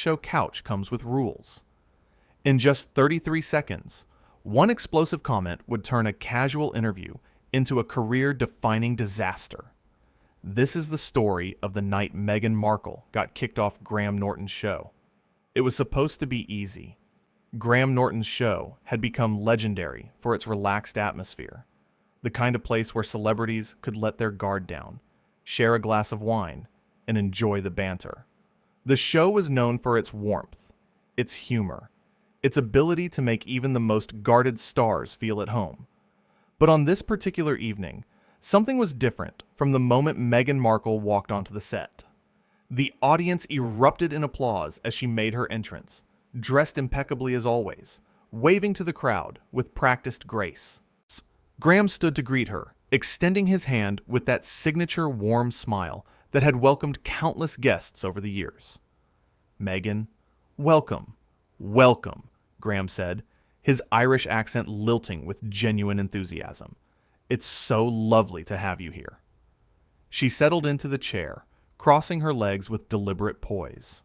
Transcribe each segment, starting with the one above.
Show couch comes with rules. In just 33 seconds, one explosive comment would turn a casual interview into a career-defining disaster. This is the story of the night Meghan Markle got kicked off Graham Norton's show. It was supposed to be easy. Graham Norton's show had become legendary for its relaxed atmosphere, the kind of place where celebrities could let their guard down, share a glass of wine, and enjoy the banter. The show was known for its warmth, its humor, its ability to make even the most guarded stars feel at home. But on this particular evening, something was different from the moment Meghan Markle walked onto the set. The audience erupted in applause as she made her entrance, dressed impeccably as always, waving to the crowd with practiced grace. Graham stood to greet her, extending his hand with that signature warm smile that had welcomed countless guests over the years. "Meghan, welcome, welcome," Graham said, his Irish accent lilting with genuine enthusiasm. "It's so lovely to have you here." She settled into the chair, crossing her legs with deliberate poise.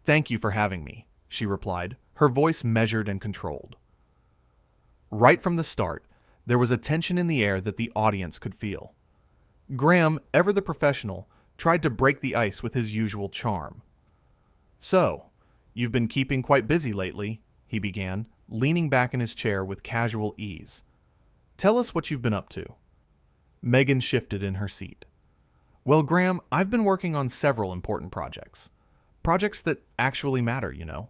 "Thank you for having me," she replied, her voice measured and controlled. Right from the start, there was a tension in the air that the audience could feel. Graham, ever the professional, tried to break the ice with his usual charm. "So, you've been keeping quite busy lately," he began, leaning back in his chair with casual ease. "Tell us what you've been up to." Meghan shifted in her seat. "Well, Graham, I've been working on several important projects. Projects that actually matter, you know.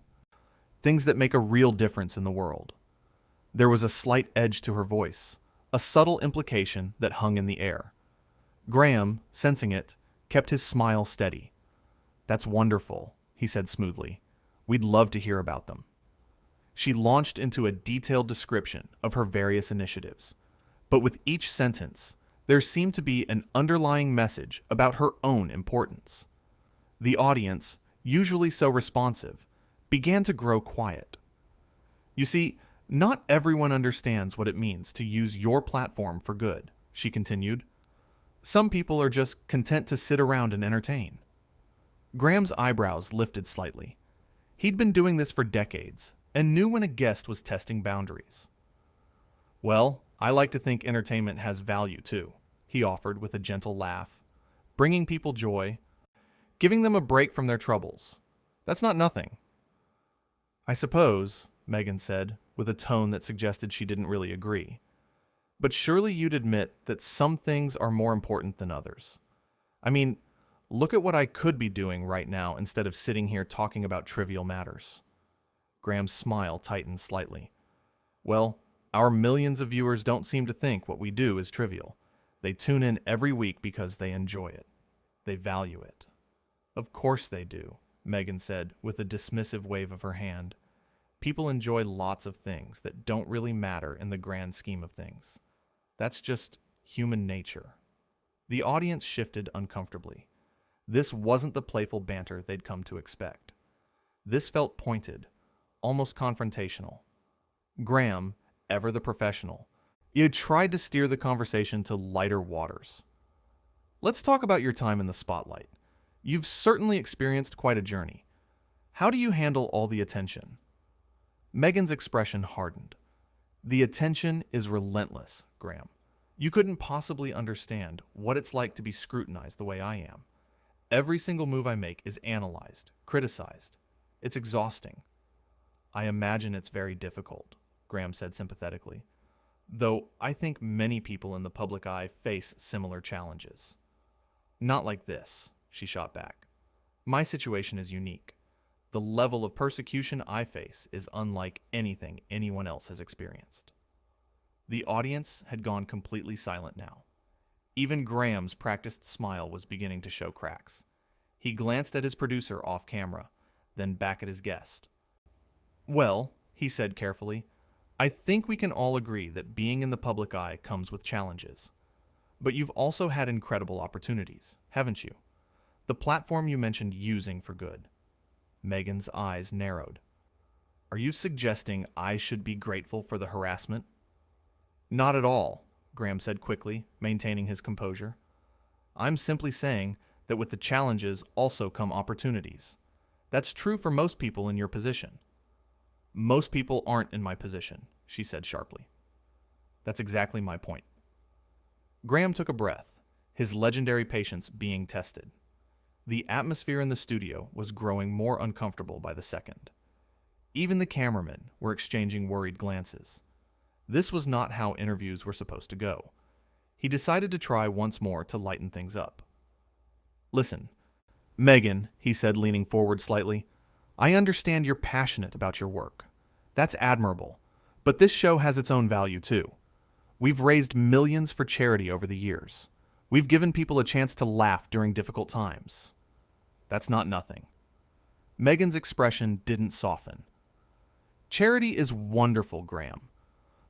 Things that make a real difference in the world." There was a slight edge to her voice, a subtle implication that hung in the air. Graham, sensing it, kept his smile steady. "That's wonderful," he said smoothly. "We'd love to hear about them." She launched into a detailed description of her various initiatives, but with each sentence, there seemed to be an underlying message about her own importance. The audience, usually so responsive, began to grow quiet. "You see, not everyone understands what it means to use your platform for good," she continued. "Some people are just content to sit around and entertain." Graham's eyebrows lifted slightly. He'd been doing this for decades and knew when a guest was testing boundaries. "Well, I like to think entertainment has value too," he offered with a gentle laugh. "Bringing people joy, giving them a break from their troubles. That's not nothing." "I suppose," Meghan said, with a tone that suggested she didn't really agree. "But surely you'd admit that some things are more important than others. I mean, look at what I could be doing right now instead of sitting here talking about trivial matters." Graham's smile tightened slightly. "Well, our millions of viewers don't seem to think what we do is trivial. They tune in every week because they enjoy it. They value it." "Of course they do," Meghan said with a dismissive wave of her hand. "People enjoy lots of things that don't really matter in the grand scheme of things. That's just human nature." The audience shifted uncomfortably. This wasn't the playful banter they'd come to expect. This felt pointed, almost confrontational. Graham, ever the professional, he had tried to steer the conversation to lighter waters. "Let's talk about your time in the spotlight. You've certainly experienced quite a journey. How do you handle all the attention?" Meghan's expression hardened. "The attention is relentless, Graham. You couldn't possibly understand what it's like to be scrutinized the way I am. Every single move I make is analyzed, criticized. It's exhausting." "I imagine it's very difficult," Graham said sympathetically. "Though I think many people in the public eye face similar challenges." "Not like this," she shot back. "My situation is unique. The level of persecution I face is unlike anything anyone else has experienced." The audience had gone completely silent now. Even Graham's practiced smile was beginning to show cracks. He glanced at his producer off camera, then back at his guest. "Well," he said carefully, "I think we can all agree that being in the public eye comes with challenges. But you've also had incredible opportunities, haven't you? The platform you mentioned using for good." Meghan's eyes narrowed. "Are you suggesting I should be grateful for the harassment?" "Not at all," Graham said quickly, maintaining his composure. "I'm simply saying that with the challenges also come opportunities. That's true for most people in your position. Most people aren't in my position, she said sharply. That's exactly my point. Graham took a breath, his legendary patience being tested. The atmosphere in the studio was growing more uncomfortable by the second. Even the cameramen were exchanging worried glances. This was not how interviews were supposed to go. He decided to try once more to lighten things up. Listen, Meghan, he said, leaning forward slightly, I understand you're passionate about your work. That's admirable. But this show has its own value too. We've raised millions for charity over the years. We've given people a chance to laugh during difficult times. That's not nothing. Meghan's expression didn't soften. Charity is wonderful, Graham.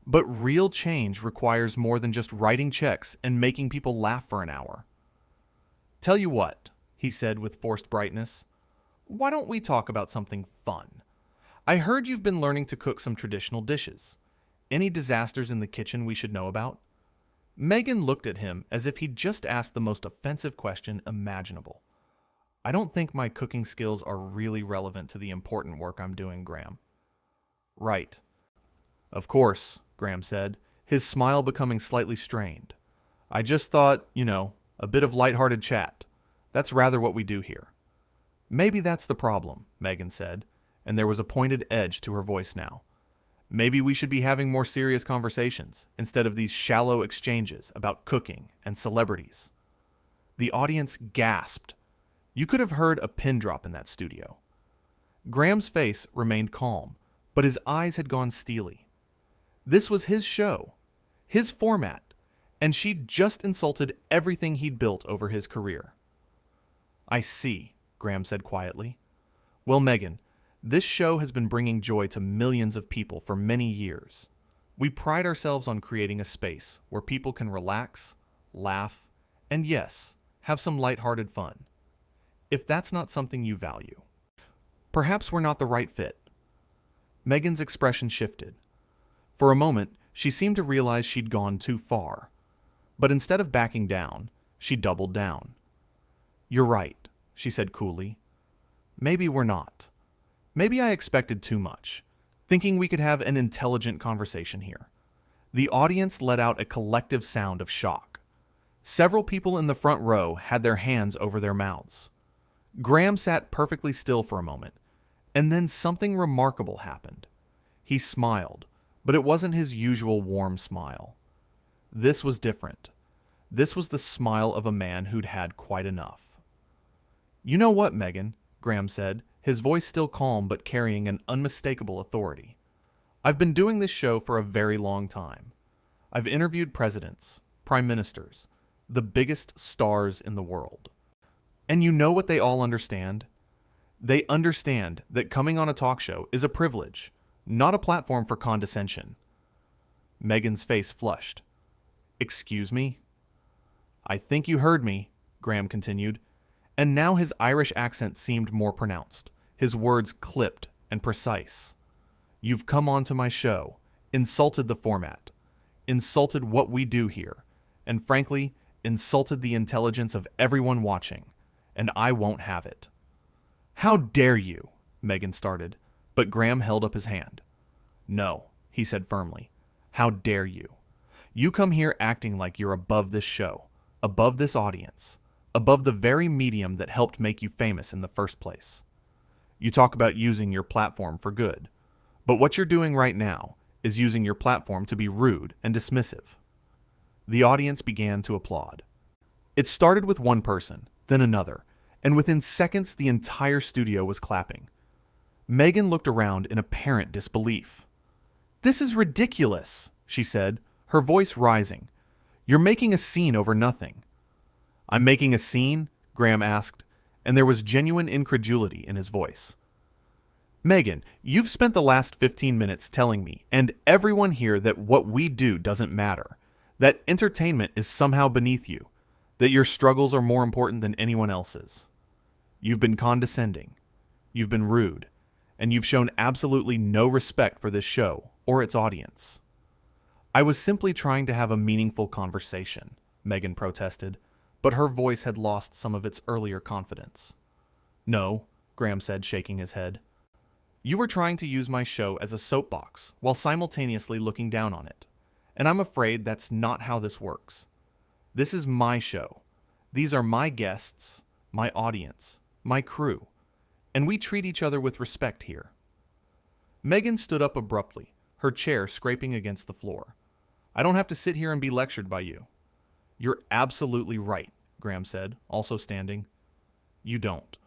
But real change requires more than just writing checks and making people laugh for an hour. Tell you what, he said with forced brightness, why don't we talk about something fun? I heard you've been learning to cook some traditional dishes. Any disasters in the kitchen we should know about? Meghan looked at him as if he'd just asked the most offensive question imaginable. I don't think my cooking skills are really relevant to the important work I'm doing, Graham. Right. Of course, Graham said, his smile becoming slightly strained. I just thought, a bit of lighthearted chat. That's rather what we do here. Maybe that's the problem, Meghan said, and there was a pointed edge to her voice now. Maybe we should be having more serious conversations instead of these shallow exchanges about cooking and celebrities. The audience gasped. You could have heard a pin drop in that studio. Graham's face remained calm, but his eyes had gone steely. This was his show, his format, and she'd just insulted everything he'd built over his career. I see, Graham said quietly. Well, Meghan, this show has been bringing joy to millions of people for many years. We pride ourselves on creating a space where people can relax, laugh, and yes, have some lighthearted fun. If that's not something you value, perhaps we're not the right fit. Meghan's expression shifted. For a moment, she seemed to realize she'd gone too far. But instead of backing down, she doubled down. You're right, she said coolly. Maybe we're not. Maybe I expected too much, thinking we could have an intelligent conversation here. The audience let out a collective sound of shock. Several people in the front row had their hands over their mouths. Graham sat perfectly still for a moment, and then something remarkable happened. He smiled, but it wasn't his usual warm smile. This was different. This was the smile of a man who'd had quite enough. You know what, Meghan, Graham said, his voice still calm but carrying an unmistakable authority. I've been doing this show for a very long time. I've interviewed presidents, prime ministers, the biggest stars in the world. And you know what they all understand? They understand that coming on a talk show is a privilege, not a platform for condescension. Meghan's face flushed. Excuse me? I think you heard me, Graham continued, and now his Irish accent seemed more pronounced, his words clipped and precise. You've come onto my show, insulted the format, insulted what we do here, and frankly, insulted the intelligence of everyone watching, and I won't have it. How dare you? Meghan started, but Graham held up his hand. No, he said firmly. How dare you? You come here acting like you're above this show, above this audience, above the very medium that helped make you famous in the first place. You talk about using your platform for good, but what you're doing right now is using your platform to be rude and dismissive. The audience began to applaud. It started with one person, then another, and within seconds the entire studio was clapping. Meghan looked around in apparent disbelief. This is ridiculous, she said, her voice rising. You're making a scene over nothing. I'm making a scene? Graham asked, and there was genuine incredulity in his voice. Meghan, you've spent the last 15 minutes telling me and everyone here that what we do doesn't matter, that entertainment is somehow beneath you, that your struggles are more important than anyone else's. You've been condescending, you've been rude, and you've shown absolutely no respect for this show or its audience. I was simply trying to have a meaningful conversation, Meghan protested, but her voice had lost some of its earlier confidence. No, Graham said, shaking his head. You were trying to use my show as a soapbox while simultaneously looking down on it. And I'm afraid that's not how this works. This is my show. These are my guests, my audience, my crew, and we treat each other with respect here. Meghan stood up abruptly, her chair scraping against the floor. I don't have to sit here and be lectured by you. You're absolutely right, Graham said, also standing. You don't.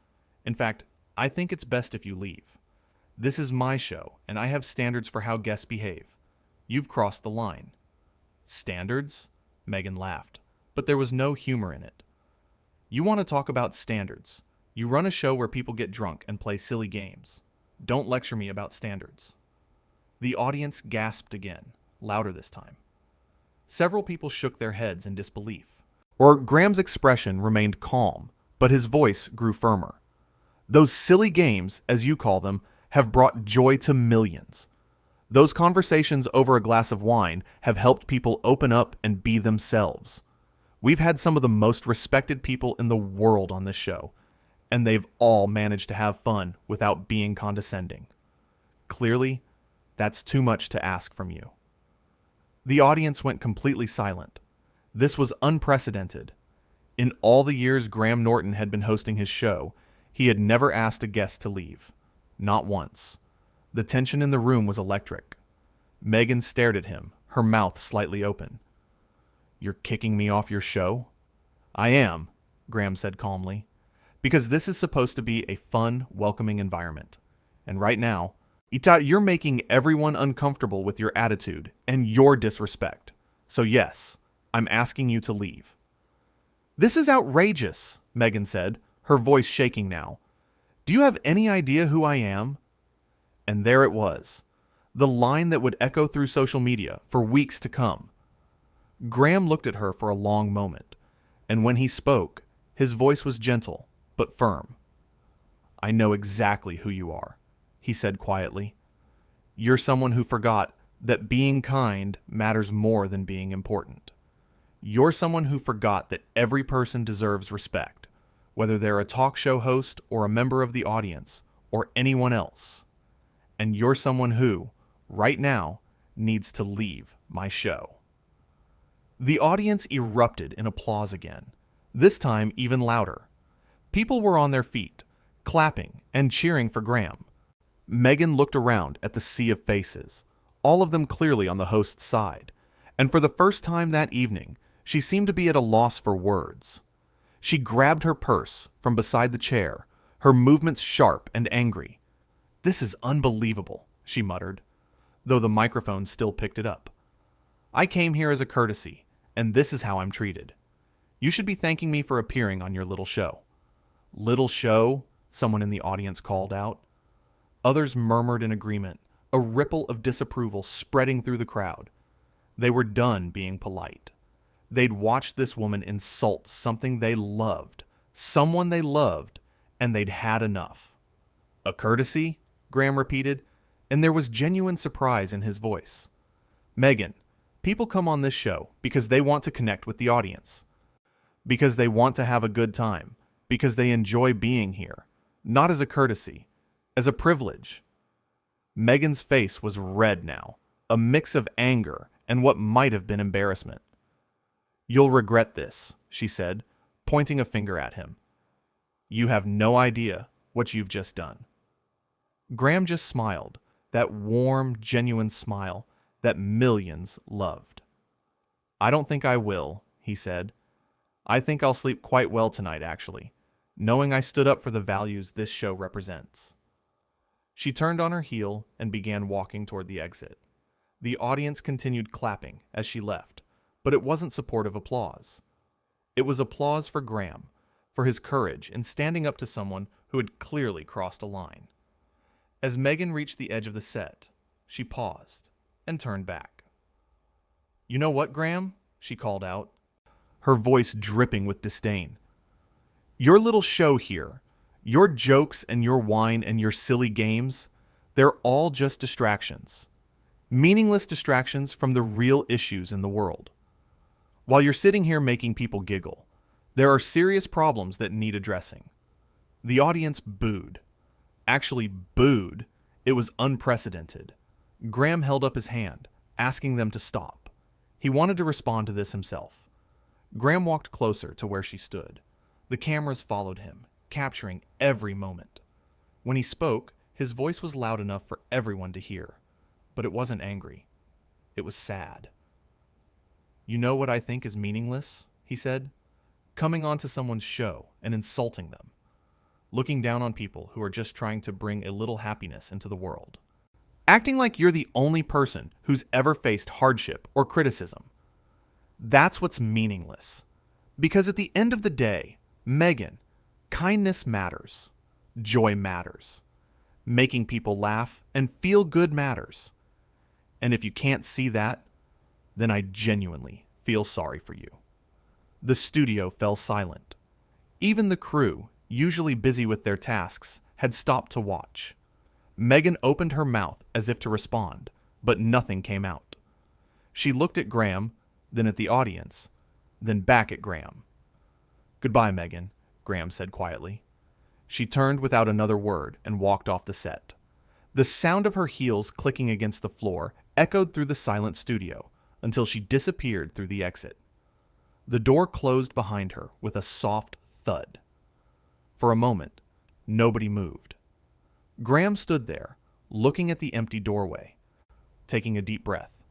In fact, I think it's best if you leave. This is my show, and I have standards for how guests behave. You've crossed the line. Standards? Meghan laughed, but there was no humor in it. You want to talk about standards. You run a show where people get drunk and play silly games. Don't lecture me about standards. The audience gasped again, louder this time. Several people shook their heads in disbelief. Or Graham's expression remained calm, but his voice grew firmer. Those silly games, as you call them, have brought joy to millions. Those conversations over a glass of wine have helped people open up and be themselves. We've had some of the most respected people in the world on this show, and they've all managed to have fun without being condescending. Clearly, that's too much to ask from you. The audience went completely silent. This was unprecedented. In all the years Graham Norton had been hosting his show, he had never asked a guest to leave. Not once. The tension in the room was electric. Meghan stared at him, her mouth slightly open. You're kicking me off your show? I am, Graham said calmly, because this is supposed to be a fun, welcoming environment. And right now, you're making everyone uncomfortable with your attitude and your disrespect. So yes, I'm asking you to leave. This is outrageous, Meghan said, her voice shaking now. Do you have any idea who I am? And there it was, the line that would echo through social media for weeks to come. Graham looked at her for a long moment, and when he spoke, his voice was gentle but firm. I know exactly who you are, he said quietly. You're someone who forgot that being kind matters more than being important. You're someone who forgot that every person deserves respect, whether they're a talk show host or a member of the audience or anyone else. And you're someone who, right now, needs to leave my show. The audience erupted in applause again, this time even louder. People were on their feet, clapping and cheering for Graham. Meghan looked around at the sea of faces, all of them clearly on the host's side, and for the first time that evening, she seemed to be at a loss for words. She grabbed her purse from beside the chair, her movements sharp and angry. This is unbelievable, she muttered, though the microphone still picked it up. I came here as a courtesy, and this is how I'm treated. You should be thanking me for appearing on your little show. Little show? Someone in the audience called out. Others murmured in agreement, a ripple of disapproval spreading through the crowd. They were done being polite. They'd watched this woman insult something they loved, someone they loved, and they'd had enough. A courtesy? Graham repeated, and there was genuine surprise in his voice. Meghan, people come on this show because they want to connect with the audience, because they want to have a good time, because they enjoy being here, not as a courtesy, as a privilege. Meghan's face was red now, a mix of anger and what might have been embarrassment. You'll regret this, she said, pointing a finger at him. You have no idea what you've just done. Graham just smiled, that warm, genuine smile that millions loved. I don't think I will, he said. I think I'll sleep quite well tonight, actually, knowing I stood up for the values this show represents. She turned on her heel and began walking toward the exit. The audience continued clapping as she left, but it wasn't supportive applause. It was applause for Graham, for his courage in standing up to someone who had clearly crossed a line. As Meghan reached the edge of the set, she paused and turned back. You know what, Graham? She called out, her voice dripping with disdain. Your little show here, your jokes and your wine and your silly games, they're all just distractions. Meaningless distractions from the real issues in the world. While you're sitting here making people giggle, there are serious problems that need addressing. The audience booed. actually booed. It was unprecedented. Graham held up his hand, asking them to stop. He wanted to respond to this himself. Graham walked closer to where she stood. The cameras followed him, capturing every moment. When he spoke, his voice was loud enough for everyone to hear, but it wasn't angry. It was sad. "You know what I think is meaningless?" he said. "Coming onto someone's show and insulting them. Looking down on people who are just trying to bring a little happiness into the world. Acting like you're the only person who's ever faced hardship or criticism. That's what's meaningless. Because at the end of the day, Meghan, kindness matters. Joy matters. Making people laugh and feel good matters. And if you can't see that, then I genuinely feel sorry for you." The studio fell silent. Even the crew, usually busy with their tasks, had stopped to watch. Meghan opened her mouth as if to respond, but nothing came out. She looked at Graham, then at the audience, then back at Graham. "Goodbye, Meghan," Graham said quietly. She turned without another word and walked off the set. The sound of her heels clicking against the floor echoed through the silent studio until she disappeared through the exit. The door closed behind her with a soft thud. For a moment, nobody moved. Graham stood there, looking at the empty doorway, taking a deep breath.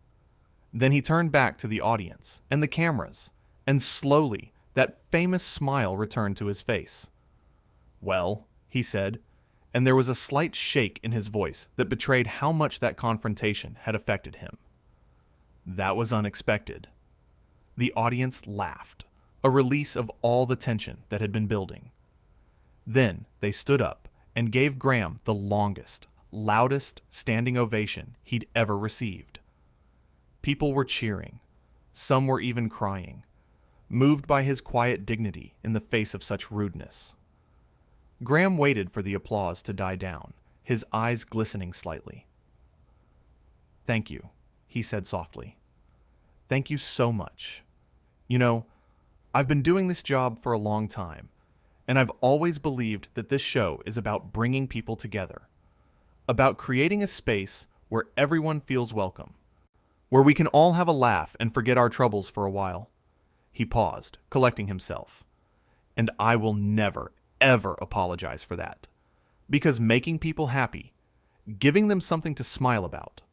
Then he turned back to the audience and the cameras, and slowly that famous smile returned to his face. "Well," he said, and there was a slight shake in his voice that betrayed how much that confrontation had affected him. "That was unexpected." The audience laughed, a release of all the tension that had been building. Then they stood up and gave Graham the longest, loudest standing ovation he'd ever received. People were cheering. Some were even crying, moved by his quiet dignity in the face of such rudeness. Graham waited for the applause to die down, his eyes glistening slightly. "Thank you," he said softly. "Thank you so much. You know, I've been doing this job for a long time, and I've always believed that this show is about bringing people together, about creating a space where everyone feels welcome, where we can all have a laugh and forget our troubles for a while." He paused, collecting himself. "And I will never, ever apologize for that. Because making people happy, giving them something to smile about,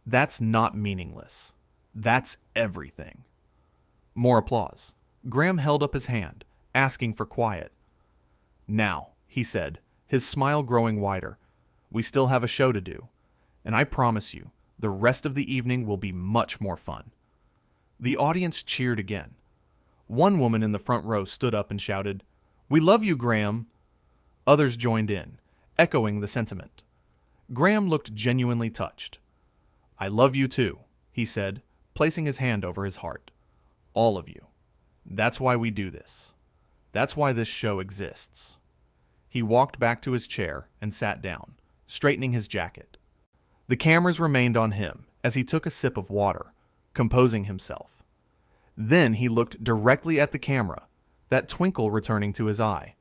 that's not meaningless. That's everything." More applause. Graham held up his hand, asking for quiet. "Now," he said, his smile growing wider, "we still have a show to do, and I promise you, the rest of the evening will be much more fun." The audience cheered again. One woman in the front row stood up and shouted, "We love you, Graham." Others joined in, echoing the sentiment. Graham looked genuinely touched. "I love you too," he said, placing his hand over his heart. "All of you. That's why we do this. That's why this show exists." He walked back to his chair and sat down, straightening his jacket. The cameras remained on him as he took a sip of water, composing himself. Then he looked directly at the camera, that twinkle returning to his eye.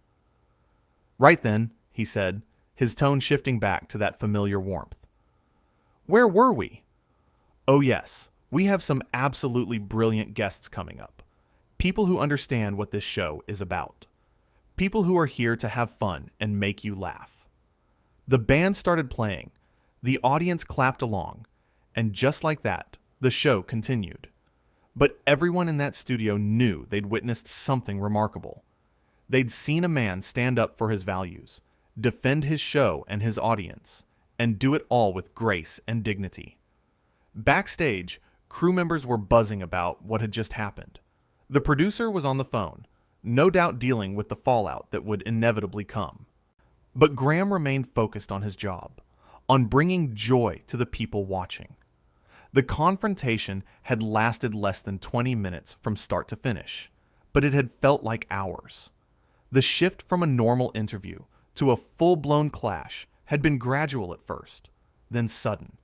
"Right then," he said, his tone shifting back to that familiar warmth. "Where were we? Oh yes, we have some absolutely brilliant guests coming up. People who understand what this show is about. People who are here to have fun and make you laugh." The band started playing, the audience clapped along, and just like that, the show continued. But everyone in that studio knew they'd witnessed something remarkable. They'd seen a man stand up for his values, defend his show and his audience, and do it all with grace and dignity. Backstage, crew members were buzzing about what had just happened. The producer was on the phone, no doubt dealing with the fallout that would inevitably come. But Graham remained focused on his job, on bringing joy to the people watching. The confrontation had lasted less than 20 minutes from start to finish, but it had felt like hours. The shift from a normal interview to a full-blown clash had been gradual at first, then sudden.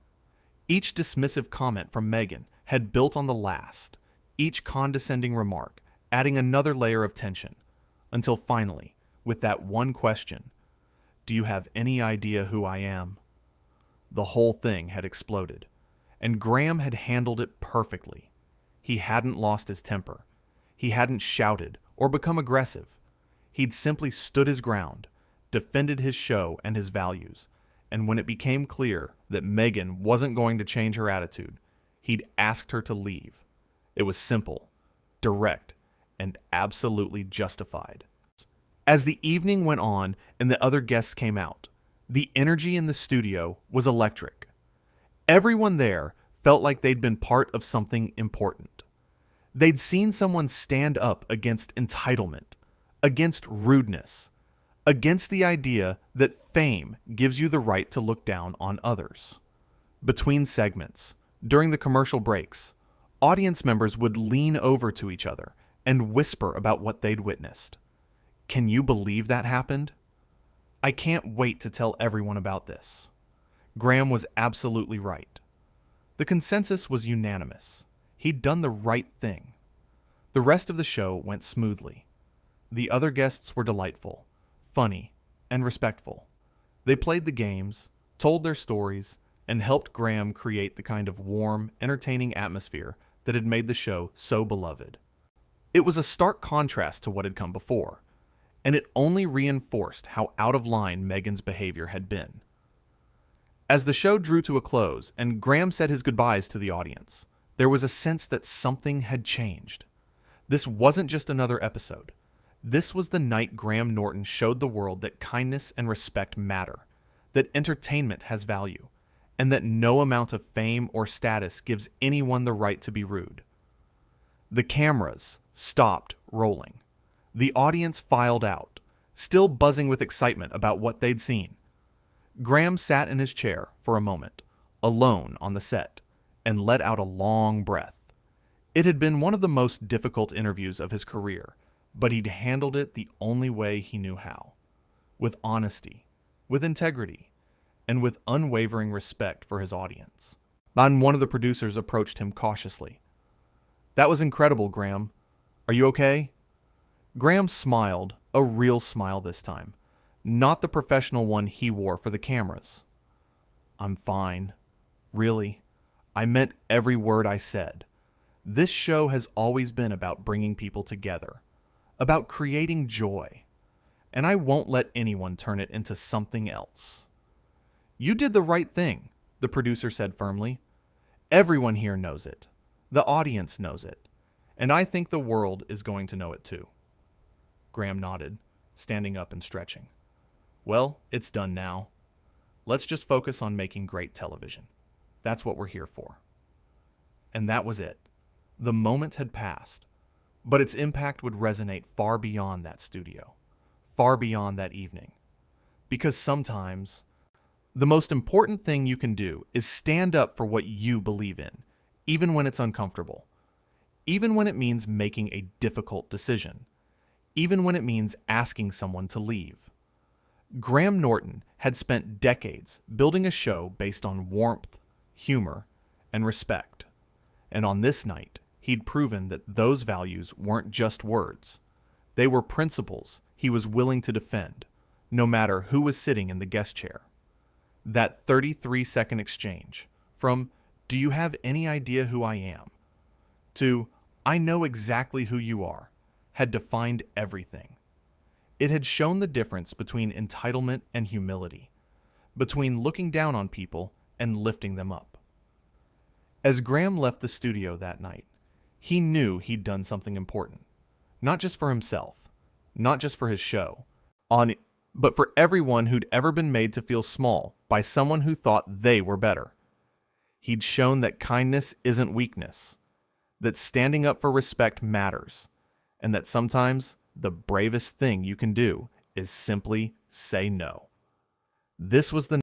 Each dismissive comment from Meghan had built on the last, each condescending remark adding another layer of tension, until finally, with that one question, Do you have any idea who I am? The whole thing had exploded, and Graham had handled it perfectly. He hadn't lost his temper. He hadn't shouted or become aggressive. He'd simply stood his ground, defended his show and his values, and when it became clear that Meghan wasn't going to change her attitude, he'd asked her to leave. It was simple, direct, and absolutely justified. As the evening went on and the other guests came out, the energy in the studio was electric. Everyone there felt like they'd been part of something important. They'd seen someone stand up against entitlement, against rudeness, against the idea that fame gives you the right to look down on others. Between segments, during the commercial breaks, audience members would lean over to each other and whisper about what they'd witnessed. Can you believe that happened? I can't wait to tell everyone about this. Graham was absolutely right. The consensus was unanimous. He'd done the right thing. The rest of the show went smoothly. The other guests were delightful, funny, and respectful. They played the games, told their stories, and helped Graham create the kind of warm, entertaining atmosphere that had made the show so beloved. It was a stark contrast to what had come before, and it only reinforced how out of line Meghan's behavior had been. As the show drew to a close and Graham said his goodbyes to the audience, there was a sense that something had changed. This wasn't just another episode. This was the night Graham Norton showed the world that kindness and respect matter, that entertainment has value, and that no amount of fame or status gives anyone the right to be rude. The cameras stopped rolling. The audience filed out, still buzzing with excitement about what they'd seen. Graham sat in his chair for a moment, alone on the set, and let out a long breath. It had been one of the most difficult interviews of his career, but he'd handled it the only way he knew how. With honesty, with integrity, and with unwavering respect for his audience. Then one of the producers approached him cautiously. "That was incredible, Graham. Are you okay?" Graham smiled, a real smile this time, not the professional one he wore for the cameras. "I'm fine. Really, I meant every word I said. This show has always been about bringing people together, about creating joy, and I won't let anyone turn it into something else." "You did the right thing," the producer said firmly. "Everyone here knows it. The audience knows it. And I think the world is going to know it too." Graham nodded, standing up and stretching. "Well, it's done now. Let's just focus on making great television. That's what we're here for." And that was it. The moment had passed, but its impact would resonate far beyond that studio, far beyond that evening. Because sometimes, the most important thing you can do is stand up for what you believe in, even when it's uncomfortable, even when it means making a difficult decision, even when it means asking someone to leave. Graham Norton had spent decades building a show based on warmth, humor, and respect. And on this night, he'd proven that those values weren't just words. They were principles he was willing to defend, no matter who was sitting in the guest chair. That 33-second exchange, from "Do you have any idea who I am?" to "I know exactly who you are," had defined everything. It had shown the difference between entitlement and humility, between looking down on people and lifting them up. As Graham left the studio that night, he knew he'd done something important, not just for himself, not just for his show, but for everyone who'd ever been made to feel small by someone who thought they were better. He'd shown that kindness isn't weakness, that standing up for respect matters, and that sometimes the bravest thing you can do is simply say no. This was the